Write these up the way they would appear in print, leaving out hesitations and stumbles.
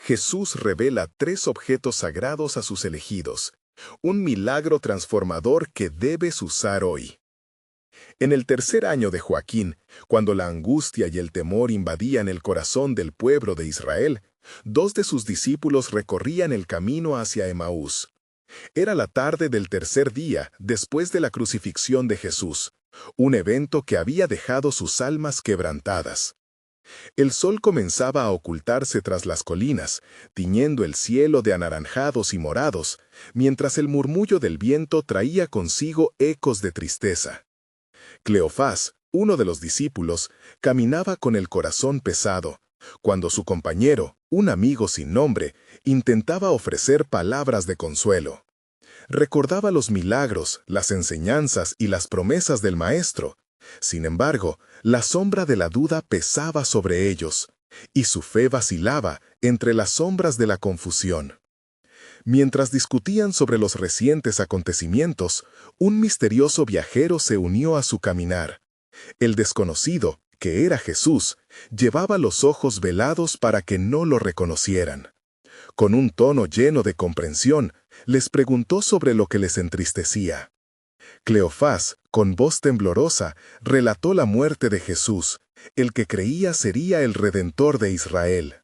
Jesús revela 3 objetos sagrados a sus elegidos, un milagro transformador que debes usar hoy. En el tercer año de Joaquín, cuando la angustia y el temor invadían el corazón del pueblo de Israel, 2 de sus discípulos recorrían el camino hacia Emaús. Era la tarde del tercer día después de la crucifixión de Jesús, un evento que había dejado sus almas quebrantadas. El sol comenzaba a ocultarse tras las colinas, tiñendo el cielo de anaranjados y morados, mientras el murmullo del viento traía consigo ecos de tristeza. Cleofás, uno de los discípulos, caminaba con el corazón pesado, cuando su compañero, un amigo sin nombre, intentaba ofrecer palabras de consuelo. Recordaba los milagros, las enseñanzas y las promesas del Maestro. Sin embargo, la sombra de la duda pesaba sobre ellos, y su fe vacilaba entre las sombras de la confusión. Mientras discutían sobre los recientes acontecimientos, un misterioso viajero se unió a su caminar. El desconocido, que era Jesús, llevaba los ojos velados para que no lo reconocieran. Con un tono lleno de comprensión, les preguntó sobre lo que les entristecía. Cleofás, con voz temblorosa, relató la muerte de Jesús, el que creía sería el Redentor de Israel.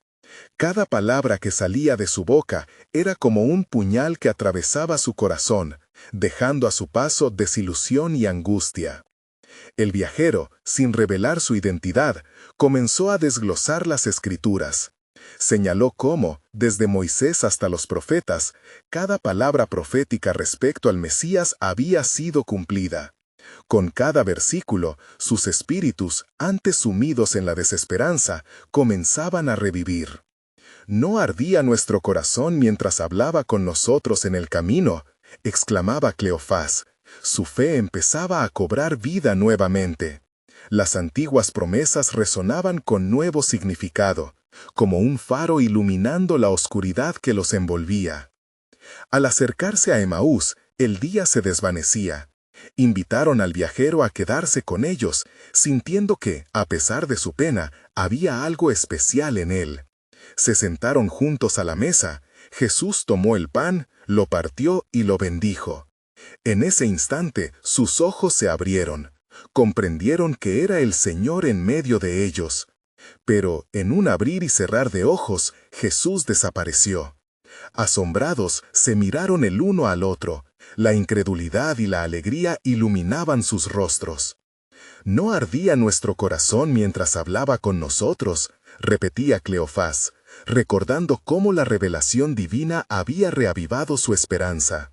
Cada palabra que salía de su boca era como un puñal que atravesaba su corazón, dejando a su paso desilusión y angustia. El viajero, sin revelar su identidad, comenzó a desglosar las Escrituras. Señaló cómo, desde Moisés hasta los profetas, cada palabra profética respecto al Mesías había sido cumplida. Con cada versículo, sus espíritus, antes sumidos en la desesperanza, comenzaban a revivir. «¿No ardía nuestro corazón mientras hablaba con nosotros en el camino?», exclamaba Cleofás. Su fe empezaba a cobrar vida nuevamente. Las antiguas promesas resonaban con nuevo significado, como un faro iluminando la oscuridad que los envolvía. Al acercarse a Emaús, el día se desvanecía. Invitaron al viajero a quedarse con ellos, sintiendo que, a pesar de su pena, había algo especial en él. Se sentaron juntos a la mesa. Jesús tomó el pan, lo partió y lo bendijo. En ese instante, sus ojos se abrieron. Comprendieron que era el Señor en medio de ellos. Pero, en un abrir y cerrar de ojos, Jesús desapareció. Asombrados, se miraron el uno al otro. La incredulidad y la alegría iluminaban sus rostros. «¿No ardía nuestro corazón mientras hablaba con nosotros?», repetía Cleofás, recordando cómo la revelación divina había reavivado su esperanza.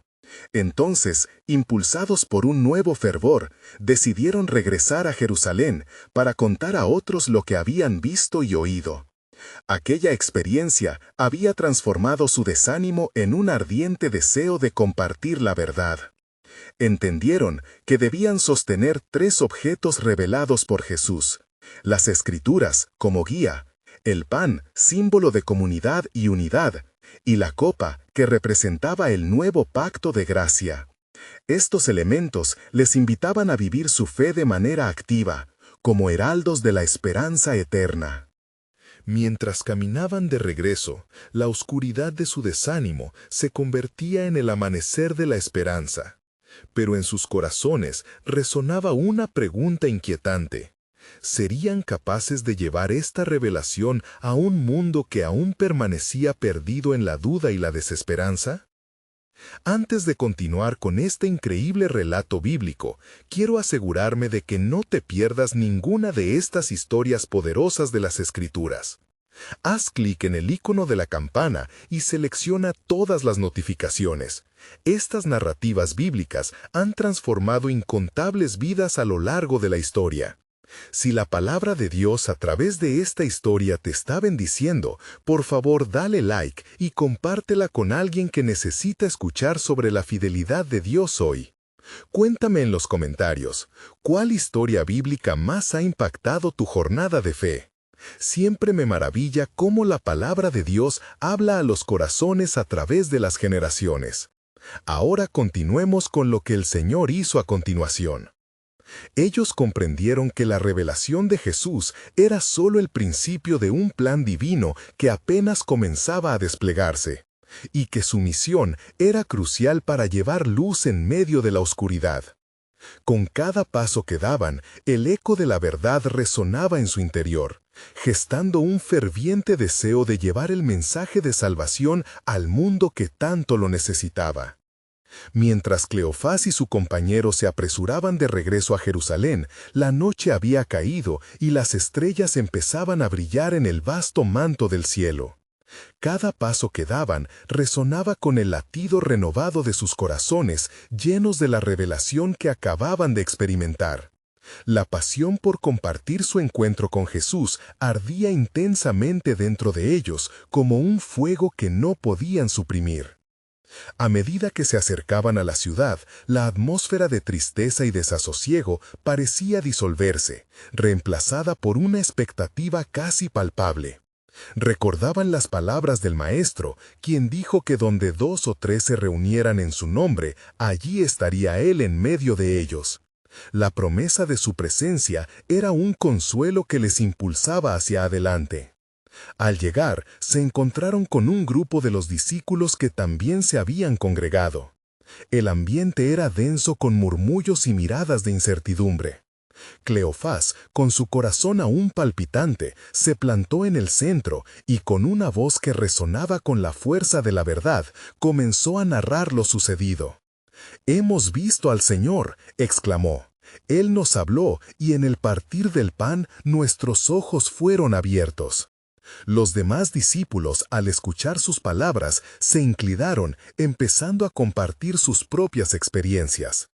Entonces, impulsados por un nuevo fervor, decidieron regresar a Jerusalén para contar a otros lo que habían visto y oído. Aquella experiencia había transformado su desánimo en un ardiente deseo de compartir la verdad. Entendieron que debían sostener 3 objetos revelados por Jesús: las Escrituras como guía, el pan, símbolo de comunidad y unidad, y la copa, que representaba el nuevo pacto de gracia. Estos elementos les invitaban a vivir su fe de manera activa, como heraldos de la esperanza eterna. Mientras caminaban de regreso, la oscuridad de su desánimo se convertía en el amanecer de la esperanza. Pero en sus corazones resonaba una pregunta inquietante. ¿Serían capaces de llevar esta revelación a un mundo que aún permanecía perdido en la duda y la desesperanza? Antes de continuar con este increíble relato bíblico, quiero asegurarme de que no te pierdas ninguna de estas historias poderosas de las Escrituras. Haz clic en el icono de la campana y selecciona todas las notificaciones. Estas narrativas bíblicas han transformado incontables vidas a lo largo de la historia. Si la palabra de Dios a través de esta historia te está bendiciendo, por favor dale like y compártela con alguien que necesita escuchar sobre la fidelidad de Dios hoy. Cuéntame en los comentarios, ¿cuál historia bíblica más ha impactado tu jornada de fe? Siempre me maravilla cómo la palabra de Dios habla a los corazones a través de las generaciones. Ahora continuemos con lo que el Señor hizo a continuación. Ellos comprendieron que la revelación de Jesús era solo el principio de un plan divino que apenas comenzaba a desplegarse, y que su misión era crucial para llevar luz en medio de la oscuridad. Con cada paso que daban, el eco de la verdad resonaba en su interior, gestando un ferviente deseo de llevar el mensaje de salvación al mundo que tanto lo necesitaba. Mientras Cleofás y su compañero se apresuraban de regreso a Jerusalén, la noche había caído y las estrellas empezaban a brillar en el vasto manto del cielo. Cada paso que daban resonaba con el latido renovado de sus corazones, llenos de la revelación que acababan de experimentar. La pasión por compartir su encuentro con Jesús ardía intensamente dentro de ellos, como un fuego que no podían suprimir. A medida que se acercaban a la ciudad, la atmósfera de tristeza y desasosiego parecía disolverse, reemplazada por una expectativa casi palpable. Recordaban las palabras del Maestro, quien dijo que donde 2 o 3 se reunieran en su nombre, allí estaría Él en medio de ellos. La promesa de su presencia era un consuelo que les impulsaba hacia adelante. Al llegar, se encontraron con un grupo de los discípulos que también se habían congregado. El ambiente era denso con murmullos y miradas de incertidumbre. Cleofás, con su corazón aún palpitante, se plantó en el centro y con una voz que resonaba con la fuerza de la verdad, comenzó a narrar lo sucedido. «Hemos visto al Señor», exclamó. «Él nos habló y en el partir del pan nuestros ojos fueron abiertos». Los demás discípulos, al escuchar sus palabras, se inclinaron, empezando a compartir sus propias experiencias.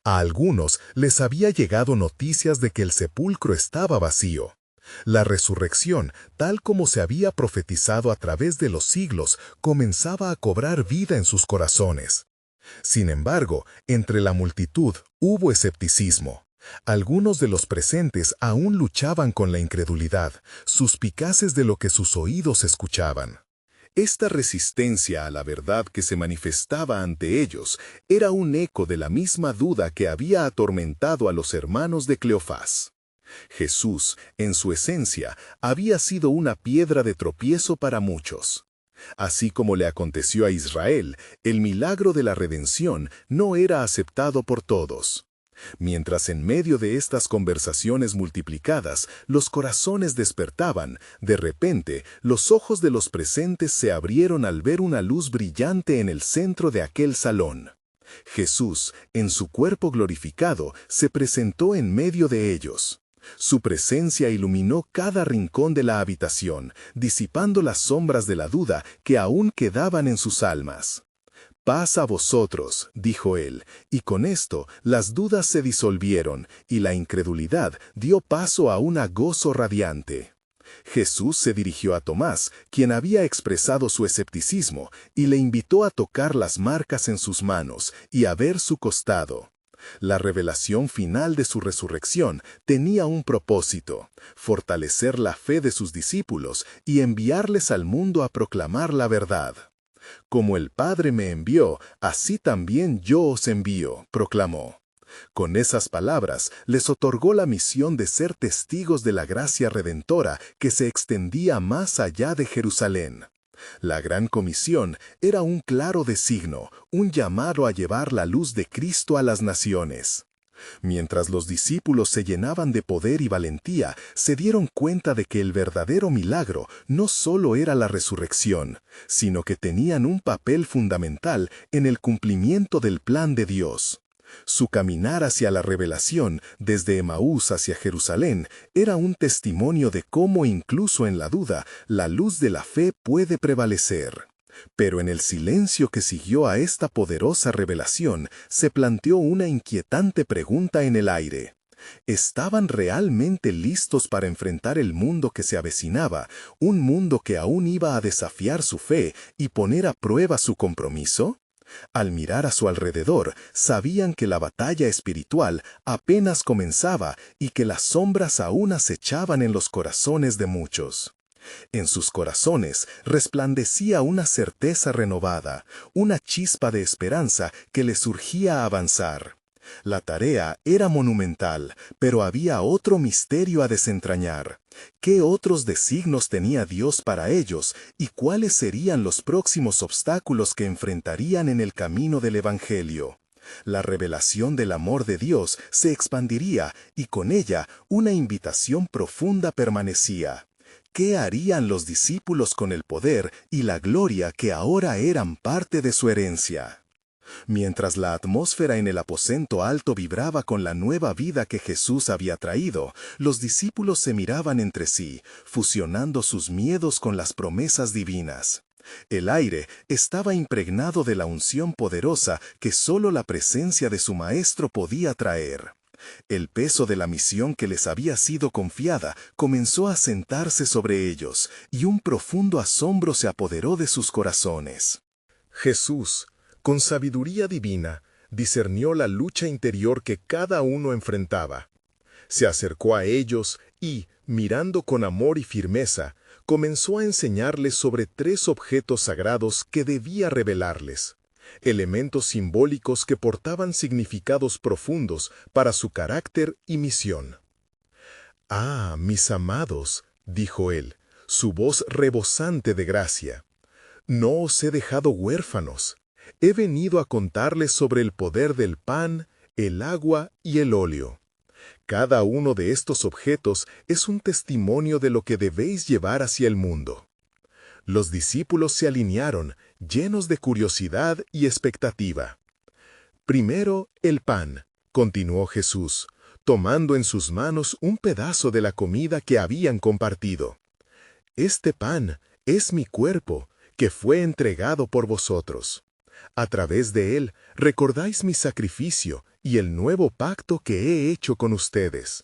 A algunos les había llegado noticias de que el sepulcro estaba vacío. La resurrección, tal como se había profetizado a través de los siglos, comenzaba a cobrar vida en sus corazones. Sin embargo, entre la multitud hubo escepticismo. Algunos de los presentes aún luchaban con la incredulidad, suspicaces de lo que sus oídos escuchaban. Esta resistencia a la verdad que se manifestaba ante ellos era un eco de la misma duda que había atormentado a los hermanos de Cleofás. Jesús, en su esencia, había sido una piedra de tropiezo para muchos. Así como le aconteció a Israel, el milagro de la redención no era aceptado por todos. Mientras en medio de estas conversaciones multiplicadas los corazones despertaban, de repente los ojos de los presentes se abrieron al ver una luz brillante en el centro de aquel salón. Jesús, en su cuerpo glorificado, se presentó en medio de ellos. Su presencia iluminó cada rincón de la habitación, disipando las sombras de la duda que aún quedaban en sus almas. «Paz a vosotros», dijo él, y con esto las dudas se disolvieron y la incredulidad dio paso a un gozo radiante. Jesús se dirigió a Tomás, quien había expresado su escepticismo, y le invitó a tocar las marcas en sus manos y a ver su costado. La revelación final de su resurrección tenía un propósito: fortalecer la fe de sus discípulos y enviarles al mundo a proclamar la verdad. «Como el Padre me envió, así también yo os envío», proclamó. Con esas palabras les otorgó la misión de ser testigos de la gracia redentora que se extendía más allá de Jerusalén. La Gran Comisión era un claro designo, un llamado a llevar la luz de Cristo a las naciones. Mientras los discípulos se llenaban de poder y valentía, se dieron cuenta de que el verdadero milagro no solo era la resurrección, sino que tenían un papel fundamental en el cumplimiento del plan de Dios. Su caminar hacia la revelación, desde Emaús hacia Jerusalén, era un testimonio de cómo incluso en la duda, la luz de la fe puede prevalecer. Pero en el silencio que siguió a esta poderosa revelación, se planteó una inquietante pregunta en el aire. ¿Estaban realmente listos para enfrentar el mundo que se avecinaba, un mundo que aún iba a desafiar su fe y poner a prueba su compromiso? Al mirar a su alrededor, sabían que la batalla espiritual apenas comenzaba y que las sombras aún acechaban en los corazones de muchos. En sus corazones resplandecía una certeza renovada, una chispa de esperanza que les urgía avanzar. La tarea era monumental, pero había otro misterio a desentrañar. ¿Qué otros designios tenía Dios para ellos y cuáles serían los próximos obstáculos que enfrentarían en el camino del Evangelio? La revelación del amor de Dios se expandiría y con ella una invitación profunda permanecía. ¿Qué harían los discípulos con el poder y la gloria que ahora eran parte de su herencia? Mientras la atmósfera en el aposento alto vibraba con la nueva vida que Jesús había traído, los discípulos se miraban entre sí, fusionando sus miedos con las promesas divinas. El aire estaba impregnado de la unción poderosa que solo la presencia de su Maestro podía traer. El peso de la misión que les había sido confiada comenzó a sentarse sobre ellos, y un profundo asombro se apoderó de sus corazones. Jesús, con sabiduría divina, discernió la lucha interior que cada uno enfrentaba. Se acercó a ellos y, mirando con amor y firmeza, comenzó a enseñarles sobre 3 objetos sagrados que debía revelarles, elementos simbólicos que portaban significados profundos para su carácter y misión. «Ah, mis amados», dijo él, su voz rebosante de gracia, «no os he dejado huérfanos. He venido a contarles sobre el poder del pan, el agua y el óleo. Cada uno de estos objetos es un testimonio de lo que debéis llevar hacia el mundo». Los discípulos se alinearon, llenos de curiosidad y expectativa. «Primero, el pan», continuó Jesús, tomando en sus manos un pedazo de la comida que habían compartido. «Este pan es mi cuerpo, que fue entregado por vosotros. A través de él recordáis mi sacrificio y el nuevo pacto que he hecho con ustedes.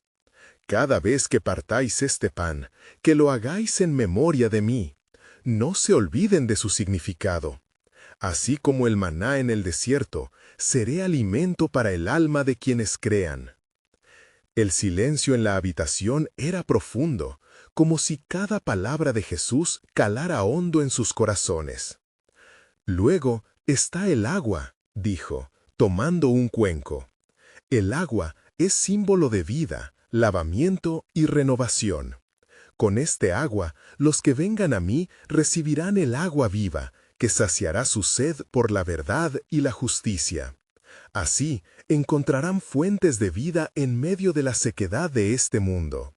Cada vez que partáis este pan, que lo hagáis en memoria de mí. No se olviden de su significado. Así como el maná en el desierto, seré alimento para el alma de quienes crean». El silencio en la habitación era profundo, como si cada palabra de Jesús calara hondo en sus corazones. «Luego está el agua», dijo, tomando un cuenco. «El agua es símbolo de vida, lavamiento y renovación. Con este agua, los que vengan a mí recibirán el agua viva, que saciará su sed por la verdad y la justicia. Así, encontrarán fuentes de vida en medio de la sequedad de este mundo.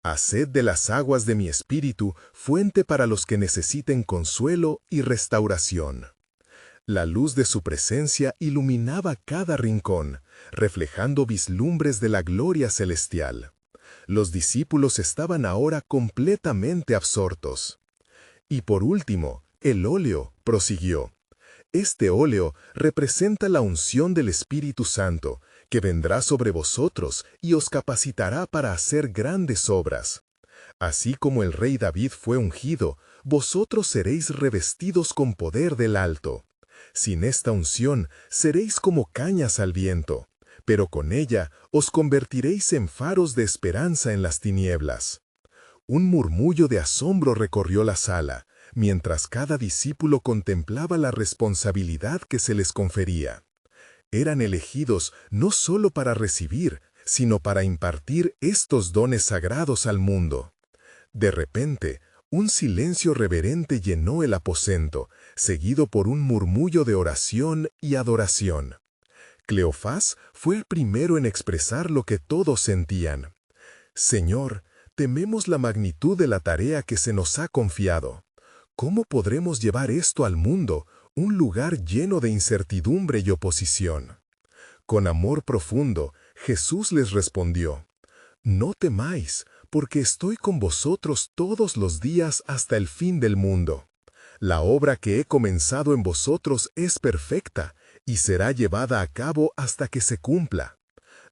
Haced de las aguas de mi espíritu fuente para los que necesiten consuelo y restauración». La luz de su presencia iluminaba cada rincón, reflejando vislumbres de la gloria celestial. Los discípulos estaban ahora completamente absortos. «Y por último, el óleo», prosiguió. «Este óleo representa la unción del Espíritu Santo, que vendrá sobre vosotros y os capacitará para hacer grandes obras. Así como el rey David fue ungido, vosotros seréis revestidos con poder del alto. Sin esta unción seréis como cañas al viento, pero con ella os convertiréis en faros de esperanza en las tinieblas». Un murmullo de asombro recorrió la sala, mientras cada discípulo contemplaba la responsabilidad que se les confería. Eran elegidos no solo para recibir, sino para impartir estos dones sagrados al mundo. De repente, un silencio reverente llenó el aposento, seguido por un murmullo de oración y adoración. Cleofás fue el primero en expresar lo que todos sentían. «Señor, tememos la magnitud de la tarea que se nos ha confiado. ¿Cómo podremos llevar esto al mundo, un lugar lleno de incertidumbre y oposición?» Con amor profundo, Jesús les respondió: «No temáis, porque estoy con vosotros todos los días hasta el fin del mundo. La obra que he comenzado en vosotros es perfecta y será llevada a cabo hasta que se cumpla.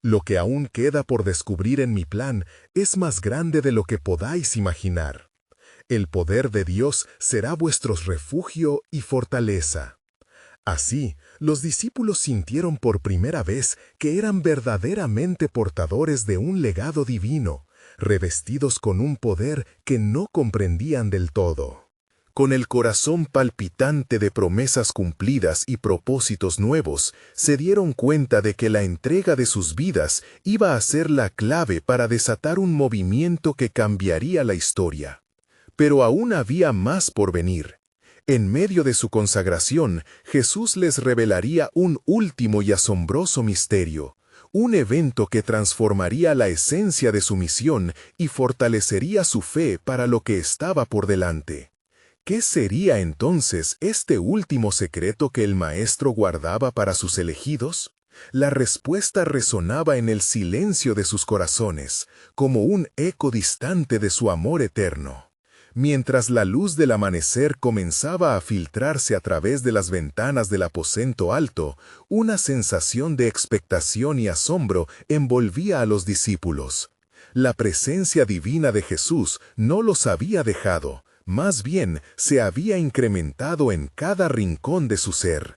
Lo que aún queda por descubrir en mi plan es más grande de lo que podáis imaginar. El poder de Dios será vuestro refugio y fortaleza». Así, los discípulos sintieron por primera vez que eran verdaderamente portadores de un legado divino, revestidos con un poder que no comprendían del todo. Con el corazón palpitante de promesas cumplidas y propósitos nuevos, se dieron cuenta de que la entrega de sus vidas iba a ser la clave para desatar un movimiento que cambiaría la historia. Pero aún había más por venir. En medio de su consagración, Jesús les revelaría un último y asombroso misterio, un evento que transformaría la esencia de su misión y fortalecería su fe para lo que estaba por delante. ¿Qué sería entonces este último secreto que el Maestro guardaba para sus elegidos? La respuesta resonaba en el silencio de sus corazones, como un eco distante de su amor eterno. Mientras la luz del amanecer comenzaba a filtrarse a través de las ventanas del aposento alto, una sensación de expectación y asombro envolvía a los discípulos. La presencia divina de Jesús no los había dejado, más bien se había incrementado en cada rincón de su ser.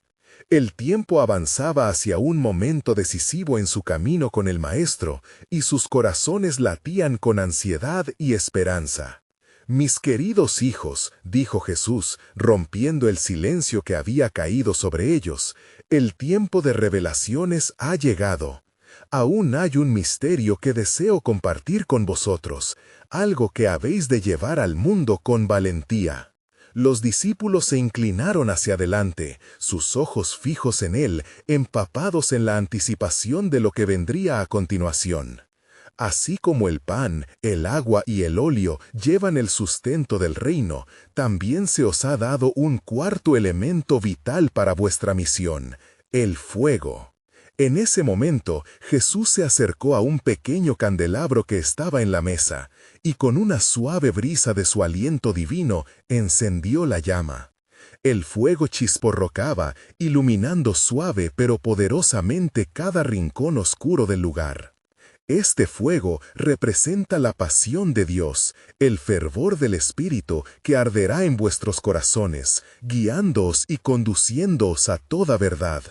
El tiempo avanzaba hacia un momento decisivo en su camino con el Maestro, y sus corazones latían con ansiedad y esperanza. «Mis queridos hijos», dijo Jesús, rompiendo el silencio que había caído sobre ellos, «el tiempo de revelaciones ha llegado. Aún hay un misterio que deseo compartir con vosotros, algo que habéis de llevar al mundo con valentía». Los discípulos se inclinaron hacia adelante, sus ojos fijos en él, empapados en la anticipación de lo que vendría a continuación. Así como el pan, el agua y el óleo llevan el sustento del reino, también se os ha dado un cuarto elemento vital para vuestra misión, el fuego. En ese momento, Jesús se acercó a un pequeño candelabro que estaba en la mesa, y con una suave brisa de su aliento divino, encendió la llama. El fuego chisporrocaba, iluminando suave pero poderosamente cada rincón oscuro del lugar. Este fuego representa la pasión de Dios, el fervor del Espíritu que arderá en vuestros corazones, guiándoos y conduciéndoos a toda verdad.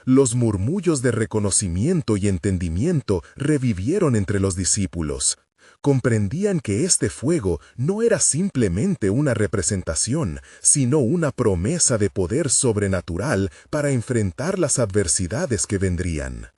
Los murmullos de reconocimiento y entendimiento revivieron entre los discípulos. Comprendían que este fuego no era simplemente una representación, sino una promesa de poder sobrenatural para enfrentar las adversidades que vendrían.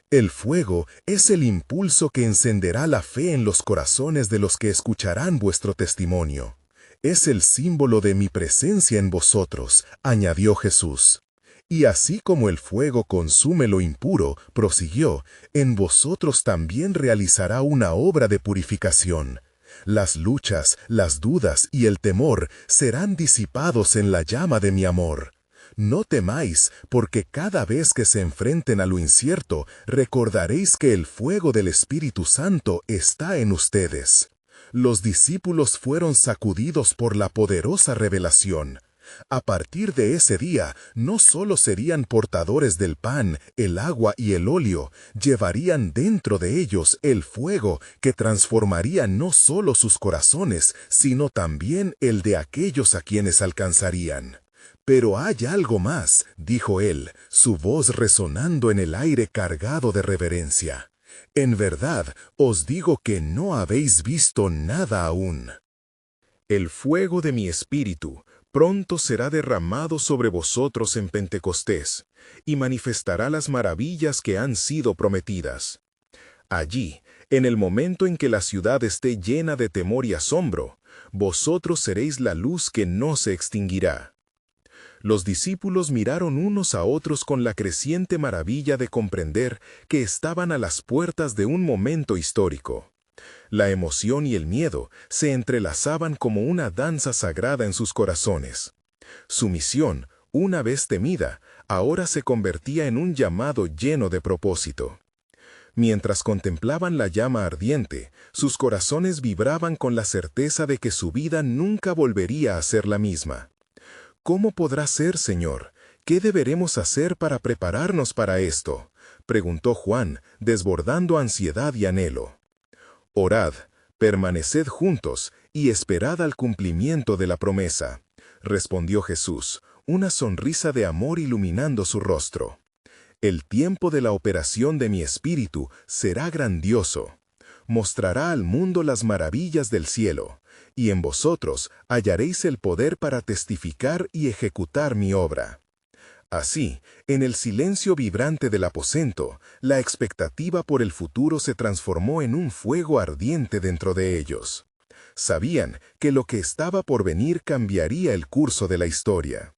El fuego es el impulso que encenderá la fe en los corazones de los que escucharán vuestro testimonio. Es el símbolo de mi presencia en vosotros, añadió Jesús. Y así como el fuego consume lo impuro, prosiguió, en vosotros también realizará una obra de purificación. Las luchas, las dudas y el temor serán disipados en la llama de mi amor. No temáis, porque cada vez que se enfrenten a lo incierto, recordaréis que el fuego del Espíritu Santo está en ustedes. Los discípulos fueron sacudidos por la poderosa revelación. A partir de ese día, no solo serían portadores del pan, el agua y el óleo, llevarían dentro de ellos el fuego que transformaría no solo sus corazones, sino también el de aquellos a quienes alcanzarían. «Pero hay algo más», dijo él, su voz resonando en el aire cargado de reverencia. «En verdad, os digo que no habéis visto nada aún. El fuego de mi espíritu pronto será derramado sobre vosotros en Pentecostés, y manifestará las maravillas que han sido prometidas. Allí, en el momento en que la ciudad esté llena de temor y asombro, vosotros seréis la luz que no se extinguirá». Los discípulos miraron unos a otros con la creciente maravilla de comprender que estaban a las puertas de un momento histórico. La emoción y el miedo se entrelazaban como una danza sagrada en sus corazones. Su misión, una vez temida, ahora se convertía en un llamado lleno de propósito. Mientras contemplaban la llama ardiente, sus corazones vibraban con la certeza de que su vida nunca volvería a ser la misma. «¿Cómo podrá ser, Señor? ¿Qué deberemos hacer para prepararnos para esto?», preguntó Juan, desbordando ansiedad y anhelo. «Orad, permaneced juntos y esperad al cumplimiento de la promesa», respondió Jesús, una sonrisa de amor iluminando su rostro. «El tiempo de la operación de mi espíritu será grandioso. mostrará al mundo las maravillas del cielo, y en vosotros hallaréis el poder para testificar y ejecutar mi obra. Así, en el silencio vibrante del aposento, la expectativa por el futuro se transformó en un fuego ardiente dentro de ellos. Sabían que lo que estaba por venir cambiaría el curso de la historia.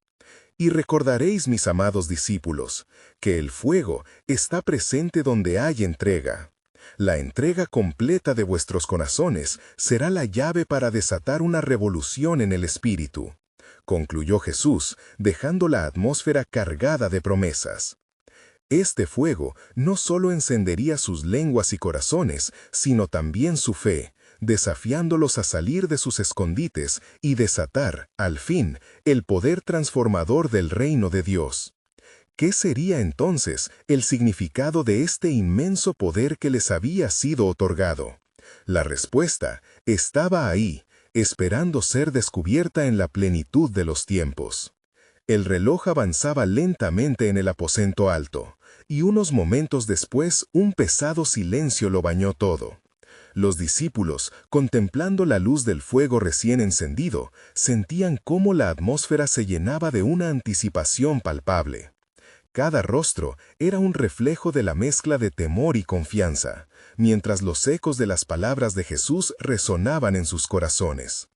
Y recordaréis, mis amados discípulos, que el fuego está presente donde hay entrega. La entrega completa de vuestros corazones será la llave para desatar una revolución en el espíritu, concluyó Jesús, dejando la atmósfera cargada de promesas. Este fuego no solo encendería sus lenguas y corazones, sino también su fe, desafiándolos a salir de sus escondites y desatar, al fin, el poder transformador del reino de Dios. ¿Qué sería entonces el significado de este inmenso poder que les había sido otorgado? La respuesta estaba ahí, esperando ser descubierta en la plenitud de los tiempos. El reloj avanzaba lentamente en el aposento alto, y unos momentos después un pesado silencio lo bañó todo. Los discípulos, contemplando la luz del fuego recién encendido, sentían cómo la atmósfera se llenaba de una anticipación palpable. Cada rostro era un reflejo de la mezcla de temor y confianza, mientras los ecos de las palabras de Jesús resonaban en sus corazones.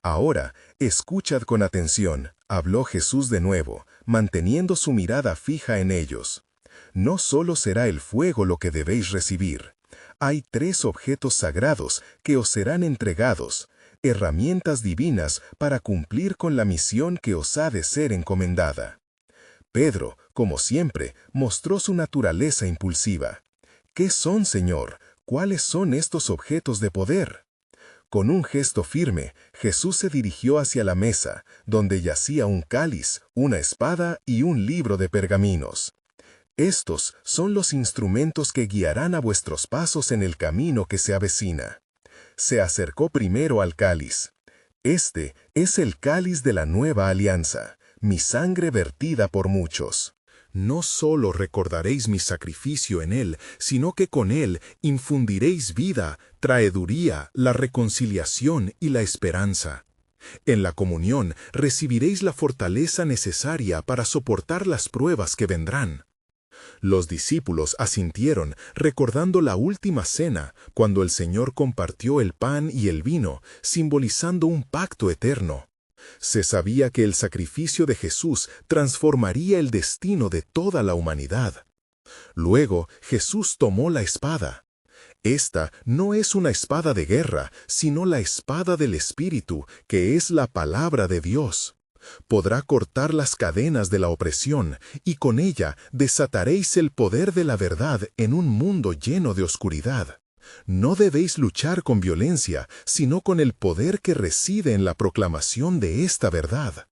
Ahora, escuchad con atención, habló Jesús de nuevo, manteniendo su mirada fija en ellos. No solo será el fuego lo que debéis recibir. Hay 3 objetos sagrados que os serán entregados, herramientas divinas para cumplir con la misión que os ha de ser encomendada. Pedro, como siempre, mostró su naturaleza impulsiva. ¿Qué son, Señor? ¿Cuáles son estos objetos de poder? Con un gesto firme, Jesús se dirigió hacia la mesa, donde yacía un cáliz, una espada y un libro de pergaminos. Estos son los instrumentos que guiarán a vuestros pasos en el camino que se avecina. Se acercó primero al cáliz. Este es el cáliz de la nueva alianza, mi sangre vertida por muchos. No solo recordaréis mi sacrificio en él, sino que con él infundiréis vida, traeduría, la reconciliación y la esperanza. En la comunión recibiréis la fortaleza necesaria para soportar las pruebas que vendrán. Los discípulos asintieron, recordando la última cena, cuando el Señor compartió el pan y el vino, simbolizando un pacto eterno. Se sabía que el sacrificio de Jesús transformaría el destino de toda la humanidad. Luego, Jesús tomó la espada. Esta no es una espada de guerra, sino la espada del Espíritu, que es la palabra de Dios. Podrá cortar las cadenas de la opresión, y con ella desataréis el poder de la verdad en un mundo lleno de oscuridad. No debéis luchar con violencia, sino con el poder que reside en la proclamación de esta verdad.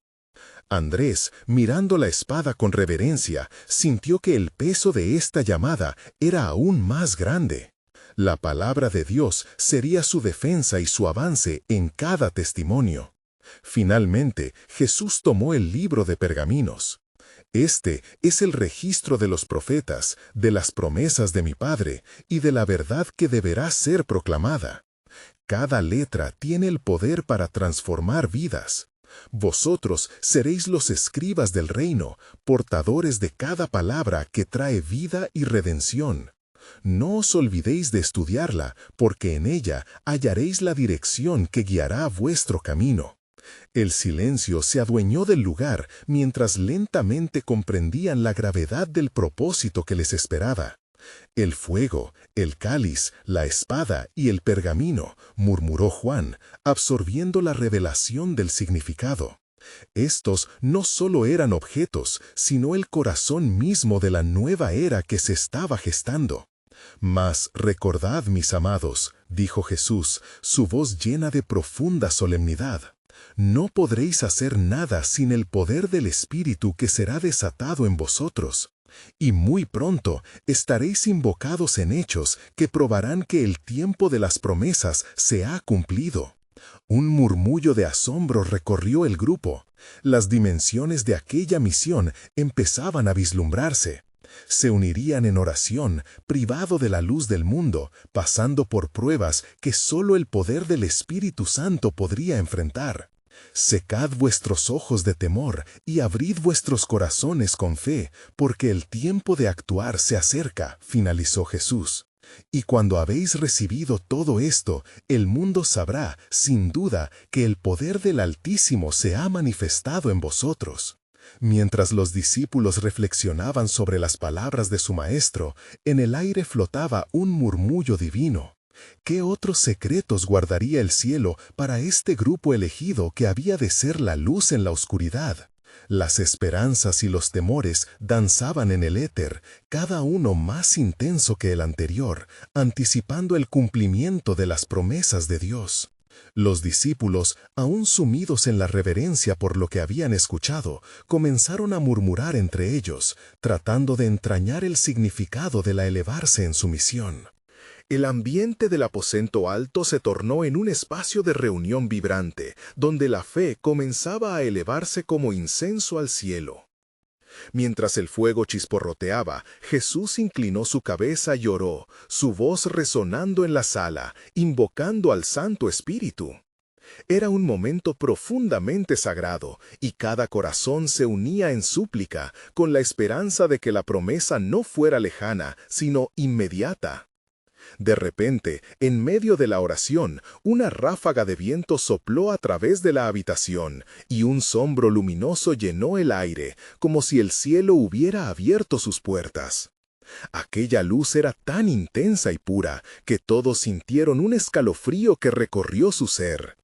Andrés, mirando la espada con reverencia, sintió que el peso de esta llamada era aún más grande. La palabra de Dios sería su defensa y su avance en cada testimonio. Finalmente, Jesús tomó el libro de pergaminos. Este es el registro de los profetas, de las promesas de mi Padre y de la verdad que deberá ser proclamada. Cada letra tiene el poder para transformar vidas. Vosotros seréis los escribas del reino, portadores de cada palabra que trae vida y redención. No os olvidéis de estudiarla, porque en ella hallaréis la dirección que guiará vuestro camino. El silencio se adueñó del lugar mientras lentamente comprendían la gravedad del propósito que les esperaba. El fuego, el cáliz, la espada y el pergamino, murmuró Juan, absorbiendo la revelación del significado. Estos no solo eran objetos, sino el corazón mismo de la nueva era que se estaba gestando. Mas recordad, mis amados, dijo Jesús, su voz llena de profunda solemnidad. No podréis hacer nada sin el poder del Espíritu que será desatado en vosotros. Y muy pronto estaréis invocados en hechos que probarán que el tiempo de las promesas se ha cumplido. Un murmullo de asombro recorrió el grupo. Las dimensiones de aquella misión empezaban a vislumbrarse. Se unirían en oración, privado de la luz del mundo, pasando por pruebas que solo el poder del Espíritu Santo podría enfrentar. Secad vuestros ojos de temor y abrid vuestros corazones con fe, porque el tiempo de actuar se acerca, finalizó Jesús. Y cuando habéis recibido todo esto, el mundo sabrá, sin duda, que el poder del Altísimo se ha manifestado en vosotros. Mientras los discípulos reflexionaban sobre las palabras de su maestro, en el aire flotaba un murmullo divino. ¿Qué otros secretos guardaría el cielo para este grupo elegido que había de ser la luz en la oscuridad? Las esperanzas y los temores danzaban en el éter, cada uno más intenso que el anterior, anticipando el cumplimiento de las promesas de Dios. Los discípulos, aún sumidos en la reverencia por lo que habían escuchado, comenzaron a murmurar entre ellos, tratando de entrañar el significado de la elevarse en su misión. El ambiente del aposento alto se tornó en un espacio de reunión vibrante, donde la fe comenzaba a elevarse como incenso al cielo. Mientras el fuego chisporroteaba, Jesús inclinó su cabeza y oró, su voz resonando en la sala, invocando al Santo Espíritu. Era un momento profundamente sagrado, y cada corazón se unía en súplica, con la esperanza de que la promesa no fuera lejana, sino inmediata. De repente, en medio de la oración, una ráfaga de viento sopló a través de la habitación, y un sombro luminoso llenó el aire, como si el cielo hubiera abierto sus puertas. Aquella luz era tan intensa y pura, que todos sintieron un escalofrío que recorrió su ser.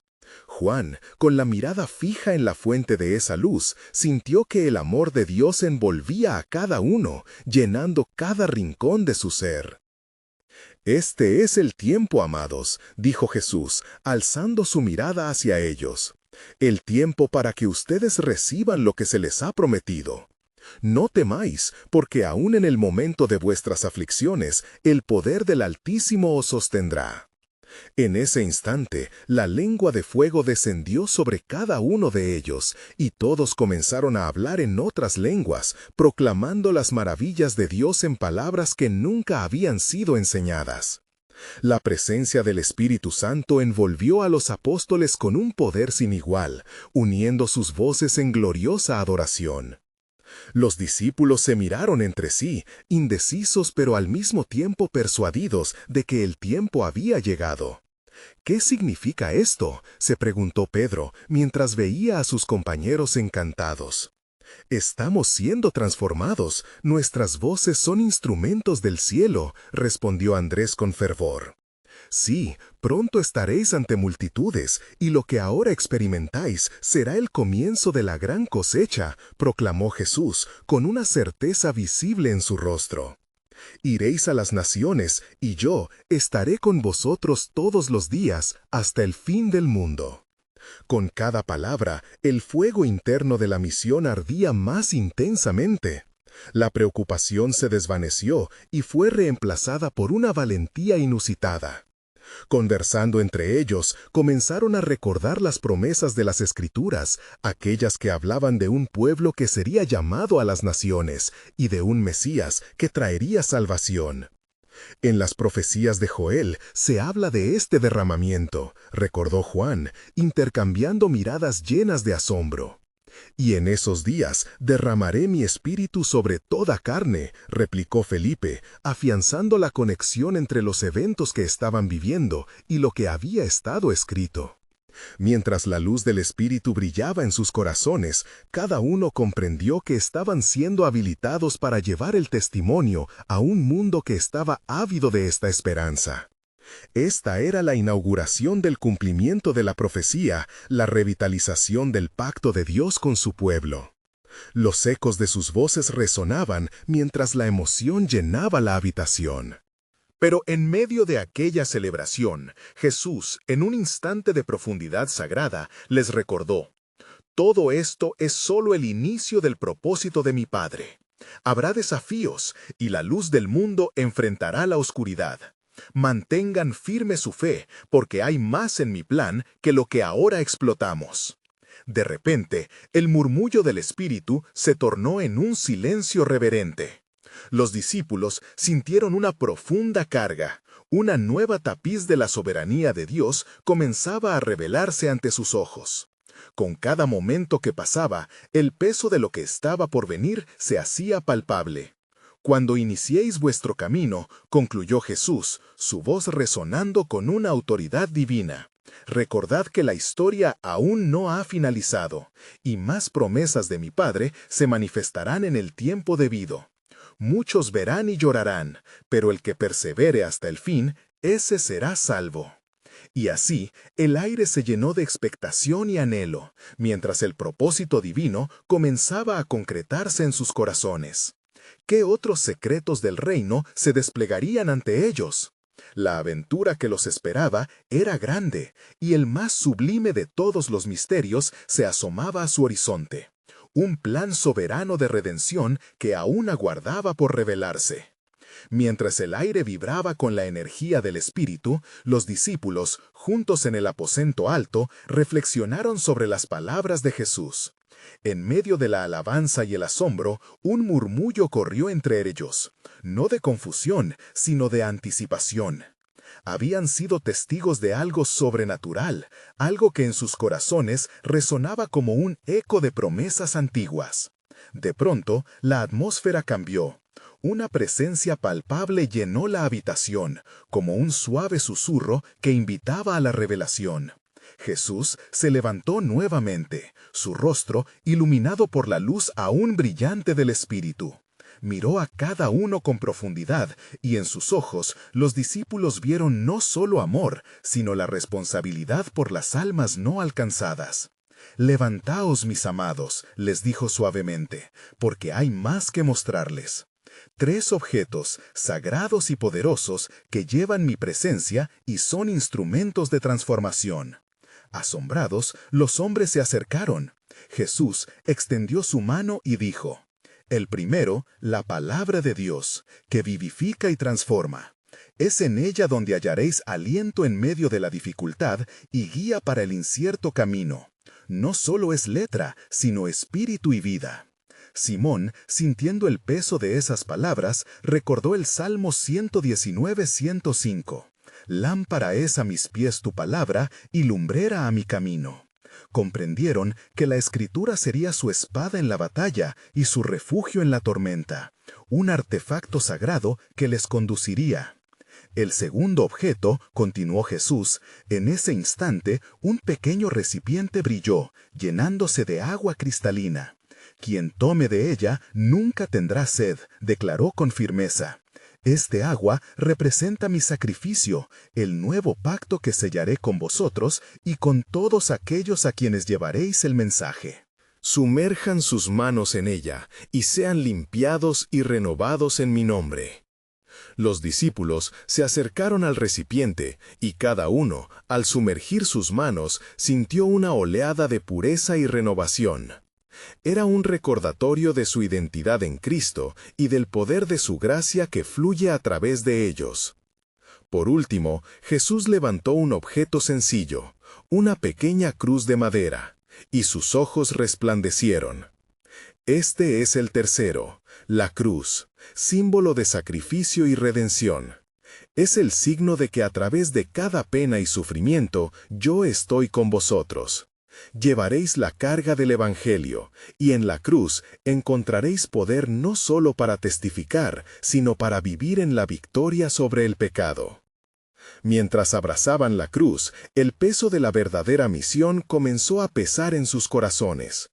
Juan, con la mirada fija en la fuente de esa luz, sintió que el amor de Dios envolvía a cada uno, llenando cada rincón de su ser. «Este es el tiempo, amados», dijo Jesús, alzando su mirada hacia ellos. «El tiempo para que ustedes reciban lo que se les ha prometido. No temáis, porque aún en el momento de vuestras aflicciones, el poder del Altísimo os sostendrá». En ese instante, la lengua de fuego descendió sobre cada uno de ellos, y todos comenzaron a hablar en otras lenguas, proclamando las maravillas de Dios en palabras que nunca habían sido enseñadas. La presencia del Espíritu Santo envolvió a los apóstoles con un poder sin igual, uniendo sus voces en gloriosa adoración. Los discípulos se miraron entre sí, indecisos pero al mismo tiempo persuadidos de que el tiempo había llegado. «¿Qué significa esto?», se preguntó Pedro, mientras veía a sus compañeros encantados. «Estamos siendo transformados, nuestras voces son instrumentos del cielo», respondió Andrés con fervor. «Sí, pronto estaréis ante multitudes, y lo que ahora experimentáis será el comienzo de la gran cosecha», proclamó Jesús, con una certeza visible en su rostro. «Iréis a las naciones, y yo estaré con vosotros todos los días hasta el fin del mundo». Con cada palabra, el fuego interno de la misión ardía más intensamente. La preocupación se desvaneció y fue reemplazada por una valentía inusitada. Conversando entre ellos, comenzaron a recordar las promesas de las Escrituras, aquellas que hablaban de un pueblo que sería llamado a las naciones y de un Mesías que traería salvación. «En las profecías de Joel se habla de este derramamiento», recordó Juan, intercambiando miradas llenas de asombro. «Y en esos días derramaré mi espíritu sobre toda carne», replicó Felipe, afianzando la conexión entre los eventos que estaban viviendo y lo que había estado escrito. Mientras la luz del Espíritu brillaba en sus corazones, cada uno comprendió que estaban siendo habilitados para llevar el testimonio a un mundo que estaba ávido de esta esperanza. Esta era la inauguración del cumplimiento de la profecía, la revitalización del pacto de Dios con su pueblo. Los ecos de sus voces resonaban mientras la emoción llenaba la habitación. Pero en medio de aquella celebración, Jesús, en un instante de profundidad sagrada, les recordó: «Todo esto es solo el inicio del propósito de mi Padre. Habrá desafíos, y la luz del mundo enfrentará la oscuridad. Mantengan firme su fe, porque hay más en mi plan que lo que ahora explotamos». De repente, el murmullo del Espíritu se tornó en un silencio reverente. Los discípulos sintieron una profunda carga. Una nueva tapiz de la soberanía de Dios comenzaba a revelarse ante sus ojos. Con cada momento que pasaba, el peso de lo que estaba por venir se hacía palpable. Cuando iniciéis vuestro camino, concluyó Jesús, su voz resonando con una autoridad divina. Recordad que la historia aún no ha finalizado, y más promesas de mi Padre se manifestarán en el tiempo debido. Muchos verán y llorarán, pero el que persevere hasta el fin, ese será salvo. Y así, el aire se llenó de expectación y anhelo, mientras el propósito divino comenzaba a concretarse en sus corazones. ¿Qué otros secretos del reino se desplegarían ante ellos? La aventura que los esperaba era grande, y el más sublime de todos los misterios se asomaba a su horizonte. Un plan soberano de redención que aún aguardaba por revelarse. Mientras el aire vibraba con la energía del Espíritu, los discípulos, juntos en el aposento alto, reflexionaron sobre las palabras de Jesús. En medio de la alabanza y el asombro, un murmullo corrió entre ellos, no de confusión, sino de anticipación. Habían sido testigos de algo sobrenatural, algo que en sus corazones resonaba como un eco de promesas antiguas. De pronto, la atmósfera cambió. Una presencia palpable llenó la habitación, como un suave susurro que invitaba a la revelación. Jesús se levantó nuevamente, su rostro iluminado por la luz aún brillante del Espíritu. Miró a cada uno con profundidad, y en sus ojos los discípulos vieron no solo amor, sino la responsabilidad por las almas no alcanzadas. «Levantaos, mis amados», les dijo suavemente, «porque hay más que mostrarles». 3 objetos, sagrados y poderosos, que llevan mi presencia y son instrumentos de transformación. Asombrados, los hombres se acercaron. Jesús extendió su mano y dijo: el primero, la palabra de Dios, que vivifica y transforma. Es en ella donde hallaréis aliento en medio de la dificultad y guía para el incierto camino. No solo es letra, sino espíritu y vida. Simón, sintiendo el peso de esas palabras, recordó el Salmo 119:105. Lámpara es a mis pies tu palabra y lumbrera a mi camino. Comprendieron que la Escritura sería su espada en la batalla y su refugio en la tormenta, un artefacto sagrado que les conduciría. El segundo objeto, continuó Jesús, en ese instante un pequeño recipiente brilló, llenándose de agua cristalina. Quien tome de ella nunca tendrá sed, declaró con firmeza. Este agua representa mi sacrificio, el nuevo pacto que sellaré con vosotros y con todos aquellos a quienes llevaréis el mensaje. Sumerjan sus manos en ella y sean limpiados y renovados en mi nombre. Los discípulos se acercaron al recipiente y cada uno, al sumergir sus manos, sintió una oleada de pureza y renovación. Era un recordatorio de su identidad en Cristo y del poder de su gracia que fluye a través de ellos. Por último, Jesús levantó un objeto sencillo, una pequeña cruz de madera, y sus ojos resplandecieron. Este es el tercero, la cruz, símbolo de sacrificio y redención. Es el signo de que a través de cada pena y sufrimiento yo estoy con vosotros. Llevaréis la carga del Evangelio, y en la cruz encontraréis poder no solo para testificar, sino para vivir en la victoria sobre el pecado. Mientras abrazaban la cruz, el peso de la verdadera misión comenzó a pesar en sus corazones.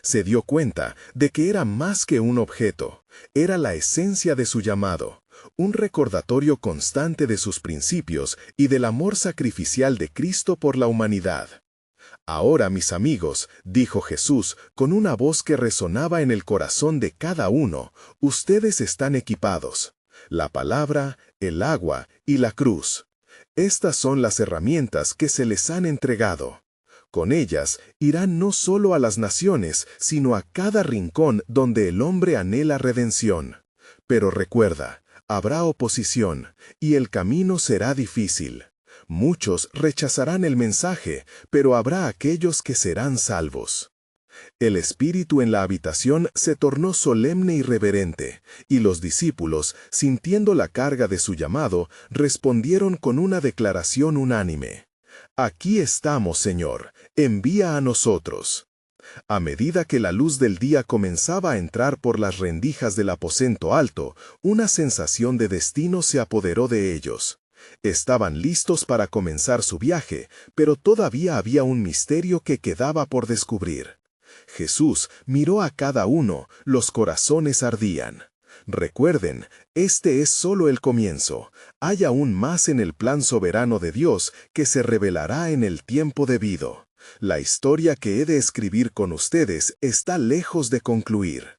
Se dio cuenta de que era más que un objeto, era la esencia de su llamado, un recordatorio constante de sus principios y del amor sacrificial de Cristo por la humanidad. Ahora, mis amigos, dijo Jesús con una voz que resonaba en el corazón de cada uno, ustedes están equipados. La palabra, el agua y la cruz. Estas son las herramientas que se les han entregado. Con ellas irán no solo a las naciones, sino a cada rincón donde el hombre anhela redención. Pero recuerda, habrá oposición, y el camino será difícil. Muchos rechazarán el mensaje, pero habrá aquellos que serán salvos. El espíritu en la habitación se tornó solemne y reverente, y los discípulos, sintiendo la carga de su llamado, respondieron con una declaración unánime: «Aquí estamos, Señor, envía a nosotros». A medida que la luz del día comenzaba a entrar por las rendijas del aposento alto, una sensación de destino se apoderó de ellos. Estaban listos para comenzar su viaje, pero todavía había un misterio que quedaba por descubrir. Jesús miró a cada uno, los corazones ardían. Recuerden, este es solo el comienzo. Hay aún más en el plan soberano de Dios que se revelará en el tiempo debido. La historia que he de escribir con ustedes está lejos de concluir.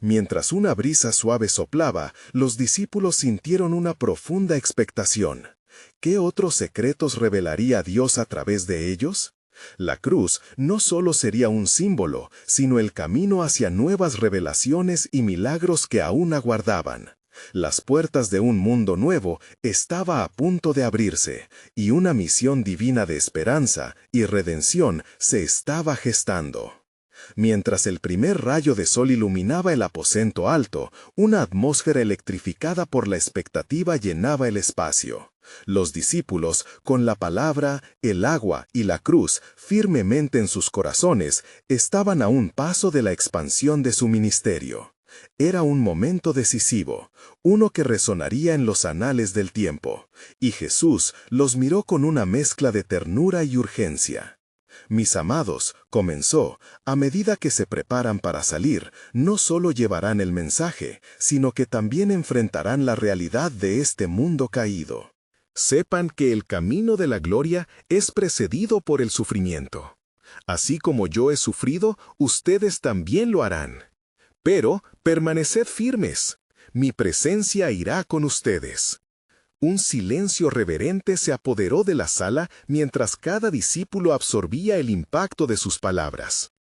Mientras una brisa suave soplaba, los discípulos sintieron una profunda expectación. ¿Qué otros secretos revelaría Dios a través de ellos? La cruz no solo sería un símbolo, sino el camino hacia nuevas revelaciones y milagros que aún aguardaban. Las puertas de un mundo nuevo estaba a punto de abrirse, y una misión divina de esperanza y redención se estaba gestando. Mientras el primer rayo de sol iluminaba el aposento alto, una atmósfera electrificada por la expectativa llenaba el espacio. Los discípulos, con la palabra, el agua y la cruz firmemente en sus corazones, estaban a un paso de la expansión de su ministerio. Era un momento decisivo, uno que resonaría en los anales del tiempo, y Jesús los miró con una mezcla de ternura y urgencia. «Mis amados», comenzó, «a medida que se preparan para salir, no solo llevarán el mensaje, sino que también enfrentarán la realidad de este mundo caído. Sepan que el camino de la gloria es precedido por el sufrimiento. Así como yo he sufrido, ustedes también lo harán. Pero permaneced firmes. Mi presencia irá con ustedes». Un silencio reverente se apoderó de la sala mientras cada discípulo absorbía el impacto de sus palabras.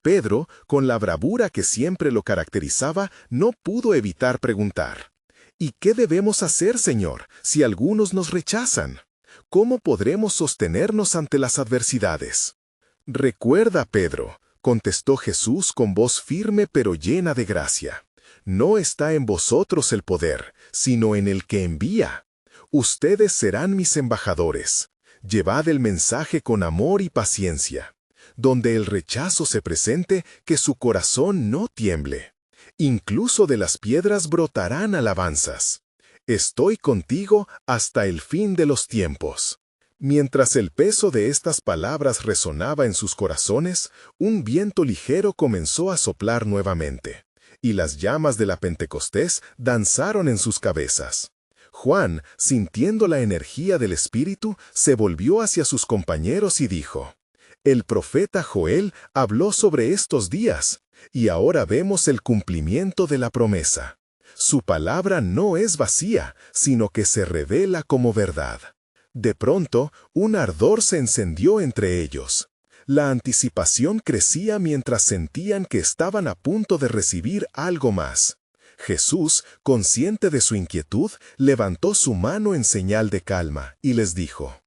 Pedro, con la bravura que siempre lo caracterizaba, no pudo evitar preguntar: «¿Y qué debemos hacer, Señor, si algunos nos rechazan? ¿Cómo podremos sostenernos ante las adversidades?» «Recuerda, Pedro», contestó Jesús con voz firme pero llena de gracia, «no está en vosotros el poder, sino en el que envía. Ustedes serán mis embajadores. Llevad el mensaje con amor y paciencia. Donde el rechazo se presente, que su corazón no tiemble. Incluso de las piedras brotarán alabanzas. Estoy contigo hasta el fin de los tiempos». Mientras el peso de estas palabras resonaba en sus corazones, un viento ligero comenzó a soplar nuevamente, y las llamas de la Pentecostés danzaron en sus cabezas. Juan, sintiendo la energía del Espíritu, se volvió hacia sus compañeros y dijo: «El profeta Joel habló sobre estos días, y ahora vemos el cumplimiento de la promesa. Su palabra no es vacía, sino que se revela como verdad». De pronto, un ardor se encendió entre ellos. La anticipación crecía mientras sentían que estaban a punto de recibir algo más. Jesús, consciente de su inquietud, levantó su mano en señal de calma y les dijo: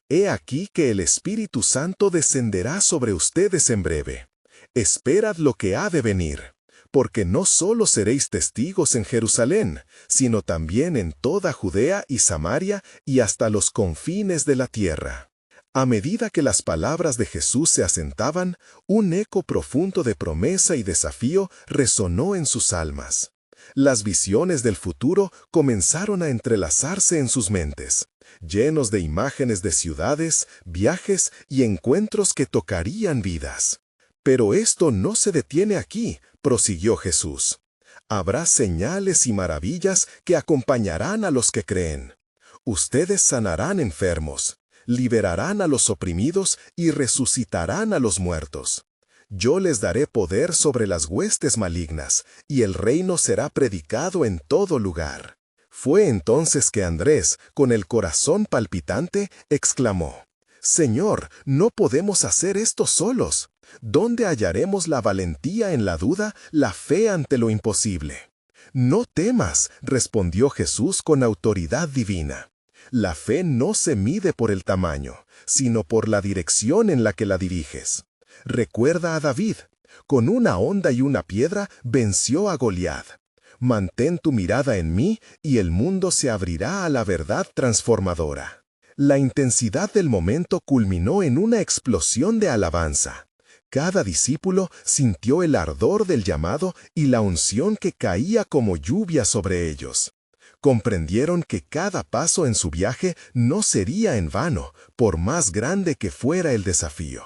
«He aquí que el Espíritu Santo descenderá sobre ustedes en breve. Esperad lo que ha de venir. Porque no solo seréis testigos en Jerusalén, sino también en toda Judea y Samaria y hasta los confines de la tierra». A medida que las palabras de Jesús se asentaban, un eco profundo de promesa y desafío resonó en sus almas. Las visiones del futuro comenzaron a entrelazarse en sus mentes, llenos de imágenes de ciudades, viajes y encuentros que tocarían vidas. «Pero esto no se detiene aquí», prosiguió Jesús. «Habrá señales y maravillas que acompañarán a los que creen. Ustedes sanarán enfermos, liberarán a los oprimidos y resucitarán a los muertos. Yo les daré poder sobre las huestes malignas, y el reino será predicado en todo lugar». Fue entonces que Andrés, con el corazón palpitante, exclamó: «Señor, no podemos hacer esto solos. ¿Dónde hallaremos la valentía en la duda, la fe ante lo imposible?» «No temas», respondió Jesús con autoridad divina. «La fe no se mide por el tamaño, sino por la dirección en la que la diriges. Recuerda a David. Con una honda y una piedra venció a Goliat. Mantén tu mirada en mí y el mundo se abrirá a la verdad transformadora. La intensidad del momento culminó en una explosión de alabanza. Cada discípulo sintió el ardor del llamado y la unción que caía como lluvia sobre ellos. Comprendieron que cada paso en su viaje no sería en vano, por más grande que fuera el desafío.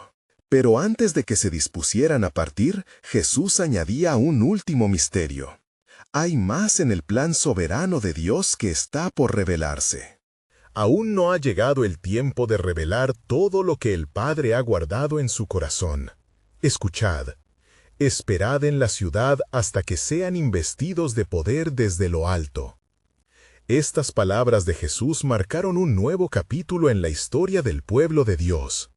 Pero antes de que se dispusieran a partir, Jesús añadía un último misterio. Hay más en el plan soberano de Dios que está por revelarse. Aún no ha llegado el tiempo de revelar todo lo que el Padre ha guardado en su corazón. Escuchad, esperad en la ciudad hasta que sean investidos de poder desde lo alto. Estas palabras de Jesús marcaron un nuevo capítulo en la historia del pueblo de Dios.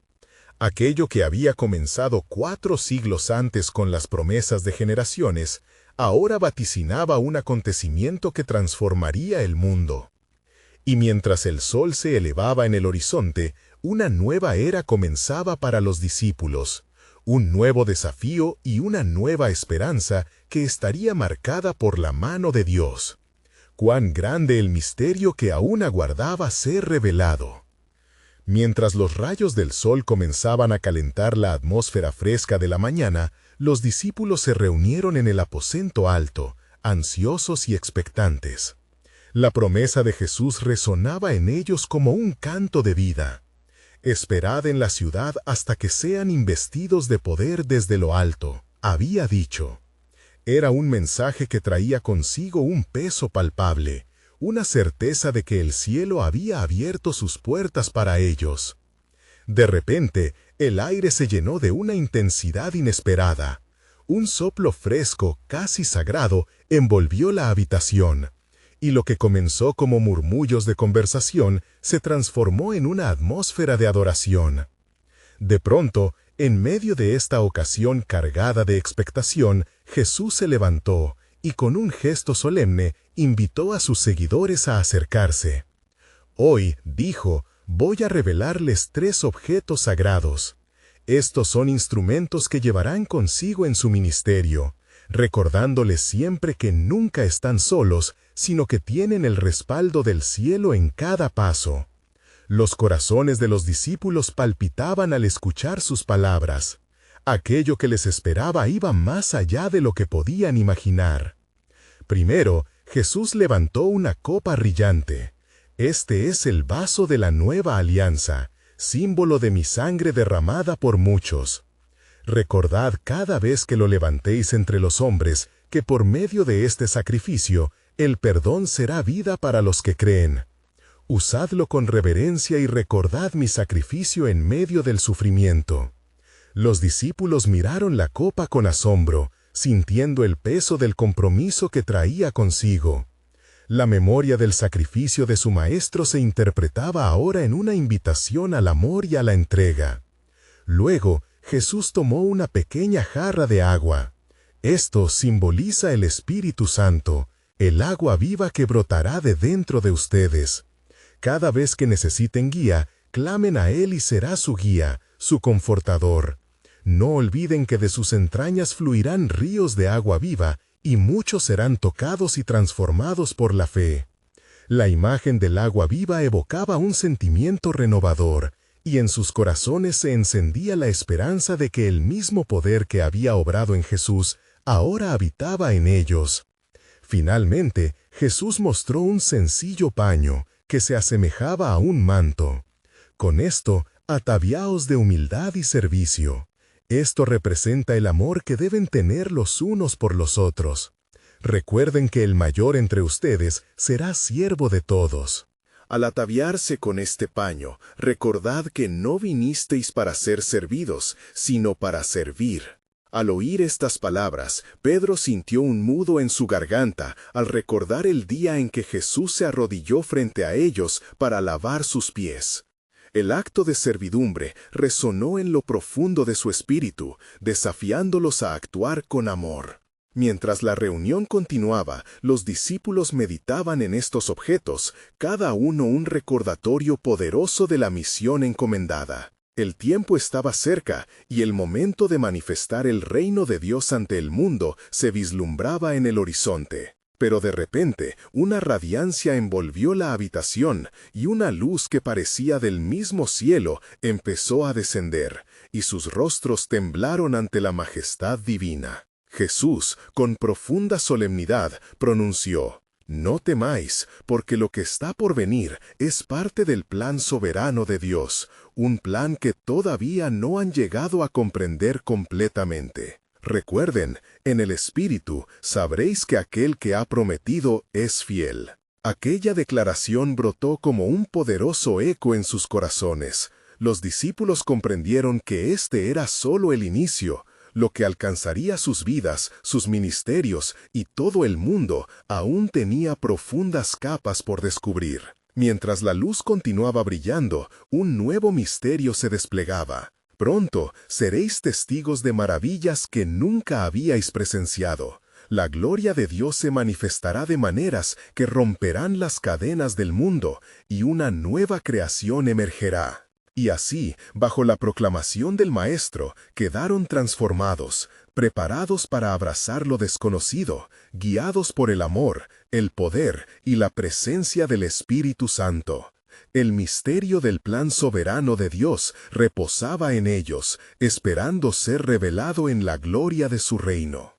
Aquello que había comenzado 4 siglos antes con las promesas de generaciones, ahora vaticinaba un acontecimiento que transformaría el mundo. Y mientras el sol se elevaba en el horizonte, una nueva era comenzaba para los discípulos, un nuevo desafío y una nueva esperanza que estaría marcada por la mano de Dios. Cuán grande el misterio que aún aguardaba ser revelado. Mientras los rayos del sol comenzaban a calentar la atmósfera fresca de la mañana, los discípulos se reunieron en el aposento alto, ansiosos y expectantes. La promesa de Jesús resonaba en ellos como un canto de vida. Esperad en la ciudad hasta que sean investidos de poder desde lo alto, había dicho. Era un mensaje que traía consigo un peso palpable, una certeza de que el cielo había abierto sus puertas para ellos. De repente, el aire se llenó de una intensidad inesperada. Un soplo fresco, casi sagrado, envolvió la habitación, y lo que comenzó como murmullos de conversación se transformó en una atmósfera de adoración. De pronto, en medio de esta ocasión cargada de expectación, Jesús se levantó y con un gesto solemne invitó a sus seguidores a acercarse. Hoy, dijo, voy a revelarles 3 objetos sagrados. Estos son instrumentos que llevarán consigo en su ministerio, recordándoles siempre que nunca están solos, sino que tienen el respaldo del cielo en cada paso. Los corazones de los discípulos palpitaban al escuchar sus palabras. Aquello que les esperaba iba más allá de lo que podían imaginar. Primero, Jesús levantó una copa brillante. Este es el vaso de la nueva alianza, símbolo de mi sangre derramada por muchos. Recordad cada vez que lo levantéis entre los hombres, que por medio de este sacrificio, el perdón será vida para los que creen. Usadlo con reverencia y recordad mi sacrificio en medio del sufrimiento. Los discípulos miraron la copa con asombro, sintiendo el peso del compromiso que traía consigo. La memoria del sacrificio de su maestro se interpretaba ahora en una invitación al amor y a la entrega. Luego, Jesús tomó una pequeña jarra de agua. Esto simboliza el Espíritu Santo, el agua viva que brotará de dentro de ustedes. Cada vez que necesiten guía, clamen a Él y será su guía, su confortador. No olviden que de sus entrañas fluirán ríos de agua viva, y muchos serán tocados y transformados por la fe. La imagen del agua viva evocaba un sentimiento renovador, y en sus corazones se encendía la esperanza de que el mismo poder que había obrado en Jesús, ahora habitaba en ellos. Finalmente, Jesús mostró un sencillo paño, que se asemejaba a un manto. Con esto, ataviaos de humildad y servicio. Esto representa el amor que deben tener los unos por los otros. Recuerden que el mayor entre ustedes será siervo de todos. Al ataviarse con este paño, recordad que no vinisteis para ser servidos, sino para servir. Al oír estas palabras, Pedro sintió un nudo en su garganta al recordar el día en que Jesús se arrodilló frente a ellos para lavar sus pies. El acto de servidumbre resonó en lo profundo de su espíritu, desafiándolos a actuar con amor. Mientras la reunión continuaba, los discípulos meditaban en estos objetos, cada uno un recordatorio poderoso de la misión encomendada. El tiempo estaba cerca y el momento de manifestar el reino de Dios ante el mundo se vislumbraba en el horizonte. Pero de repente, una radiancia envolvió la habitación y una luz que parecía del mismo cielo empezó a descender, y sus rostros temblaron ante la majestad divina. Jesús, con profunda solemnidad, pronunció: «No temáis, porque lo que está por venir es parte del plan soberano de Dios, un plan que todavía no han llegado a comprender completamente. Recuerden, en el Espíritu sabréis que aquel que ha prometido es fiel». Aquella declaración brotó como un poderoso eco en sus corazones. Los discípulos comprendieron que este era solo el inicio. Lo que alcanzaría sus vidas, sus ministerios y todo el mundo aún tenía profundas capas por descubrir. Mientras la luz continuaba brillando, un nuevo misterio se desplegaba. Pronto seréis testigos de maravillas que nunca habíais presenciado. La gloria de Dios se manifestará de maneras que romperán las cadenas del mundo y una nueva creación emergerá. Y así, bajo la proclamación del Maestro, quedaron transformados, preparados para abrazar lo desconocido, guiados por el amor, el poder y la presencia del Espíritu Santo. El misterio del plan soberano de Dios reposaba en ellos, esperando ser revelado en la gloria de su reino.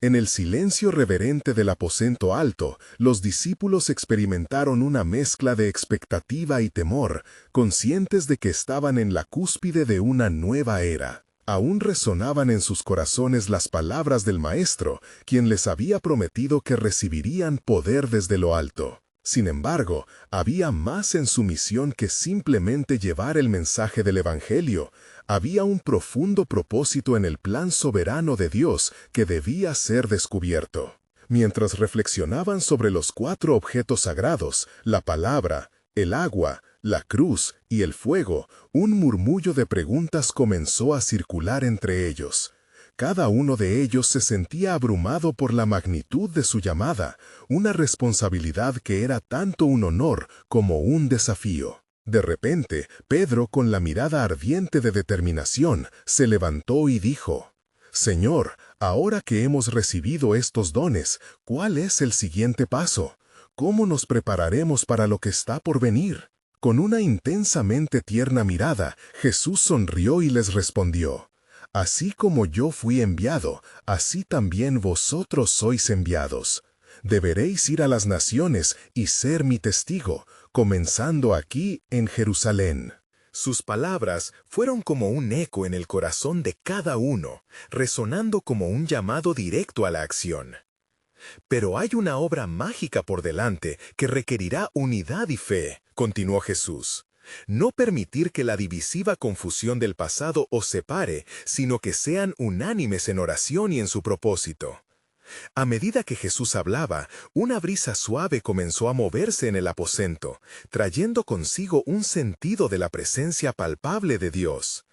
En el silencio reverente del aposento alto, los discípulos experimentaron una mezcla de expectativa y temor, conscientes de que estaban en la cúspide de una nueva era. Aún resonaban en sus corazones las palabras del Maestro, quien les había prometido que recibirían poder desde lo alto. Sin embargo, había más en su misión que simplemente llevar el mensaje del Evangelio. Había un profundo propósito en el plan soberano de Dios que debía ser descubierto. Mientras reflexionaban sobre los 4 objetos sagrados, la palabra, el agua, la cruz y el fuego, un murmullo de preguntas comenzó a circular entre ellos. Cada uno de ellos se sentía abrumado por la magnitud de su llamada, una responsabilidad que era tanto un honor como un desafío. De repente, Pedro, con la mirada ardiente de determinación, se levantó y dijo: «Señor, ahora que hemos recibido estos dones, ¿cuál es el siguiente paso? ¿Cómo nos prepararemos para lo que está por venir?». Con una intensamente tierna mirada, Jesús sonrió y les respondió: «Así como yo fui enviado, así también vosotros sois enviados. Deberéis ir a las naciones y ser mi testigo, comenzando aquí en Jerusalén». Sus palabras fueron como un eco en el corazón de cada uno, resonando como un llamado directo a la acción. «Pero hay una obra mágica por delante que requerirá unidad y fe», continuó Jesús. «No permitir que la divisiva confusión del pasado os separe, sino que sean unánimes en oración y en su propósito». A medida que Jesús hablaba, una brisa suave comenzó a moverse en el aposento, trayendo consigo un sentido de la presencia palpable de Dios.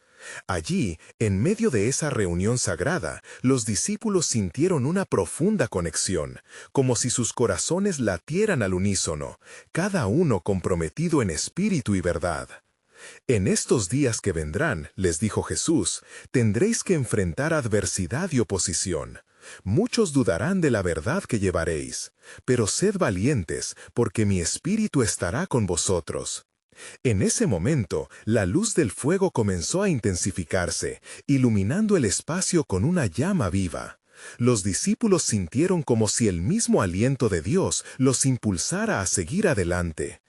Allí, en medio de esa reunión sagrada, los discípulos sintieron una profunda conexión, como si sus corazones latieran al unísono, cada uno comprometido en espíritu y verdad. «En estos días que vendrán», les dijo Jesús, «tendréis que enfrentar adversidad y oposición. Muchos dudarán de la verdad que llevaréis, pero sed valientes, porque mi espíritu estará con vosotros». En ese momento, la luz del fuego comenzó a intensificarse, iluminando el espacio con una llama viva. Los discípulos sintieron como si el mismo aliento de Dios los impulsara a seguir adelante.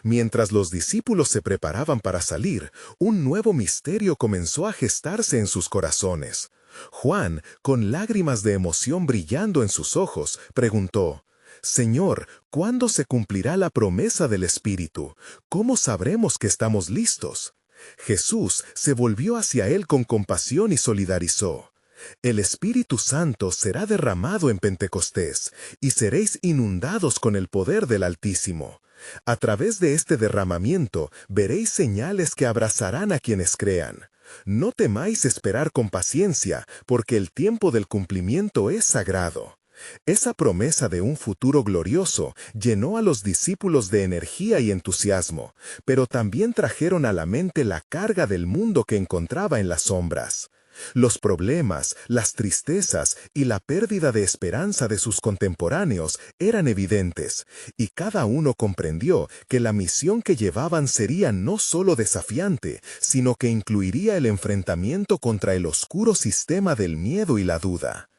Mientras los discípulos se preparaban para salir, un nuevo misterio comenzó a gestarse en sus corazones. Juan, con lágrimas de emoción brillando en sus ojos, preguntó: «Señor, ¿cuándo se cumplirá la promesa del Espíritu? ¿Cómo sabremos que estamos listos?». Jesús se volvió hacia él con compasión y solidarizó: «El Espíritu Santo será derramado en Pentecostés, y seréis inundados con el poder del Altísimo. A través de este derramamiento veréis señales que abrazarán a quienes crean. No temáis esperar con paciencia, porque el tiempo del cumplimiento es sagrado». Esa promesa de un futuro glorioso llenó a los discípulos de energía y entusiasmo, pero también trajeron a la mente la carga del mundo que encontraba en las sombras. Los problemas, las tristezas y la pérdida de esperanza de sus contemporáneos eran evidentes, y cada uno comprendió que la misión que llevaban sería no solo desafiante, sino que incluiría el enfrentamiento contra el oscuro sistema del miedo y la duda.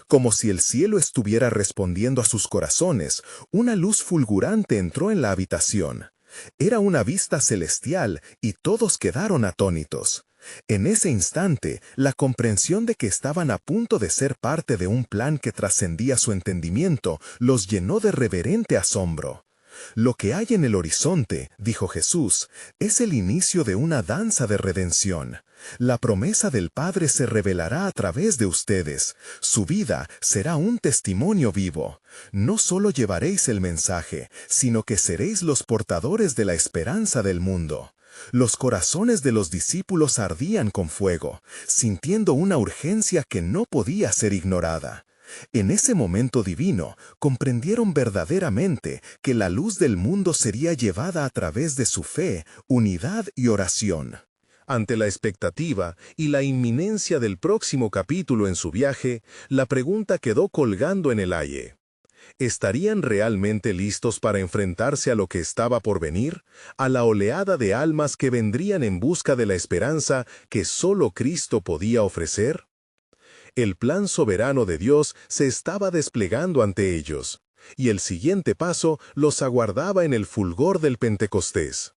Como si el cielo estuviera respondiendo a sus corazones, una luz fulgurante entró en la habitación. Era una vista celestial y todos quedaron atónitos. En ese instante, la comprensión de que estaban a punto de ser parte de un plan que trascendía su entendimiento los llenó de reverente asombro. Lo que hay en el horizonte, dijo Jesús, es el inicio de una danza de redención. La promesa del Padre se revelará a través de ustedes. Su vida será un testimonio vivo. No solo llevaréis el mensaje, sino que seréis los portadores de la esperanza del mundo. Los corazones de los discípulos ardían con fuego, sintiendo una urgencia que no podía ser ignorada. En ese momento divino, comprendieron verdaderamente que la luz del mundo sería llevada a través de su fe, unidad y oración. Ante la expectativa y la inminencia del próximo capítulo en su viaje, la pregunta quedó colgando en el aire. ¿Estarían realmente listos para enfrentarse a lo que estaba por venir, a la oleada de almas que vendrían en busca de la esperanza que solo Cristo podía ofrecer? El plan soberano de Dios se estaba desplegando ante ellos, y el siguiente paso los aguardaba en el fulgor del Pentecostés.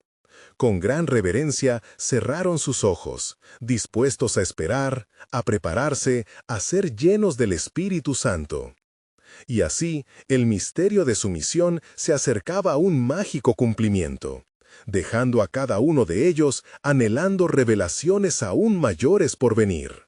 Con gran reverencia cerraron sus ojos, dispuestos a esperar, a prepararse, a ser llenos del Espíritu Santo. Y así, el misterio de su misión se acercaba a un mágico cumplimiento, dejando a cada uno de ellos anhelando revelaciones aún mayores por venir.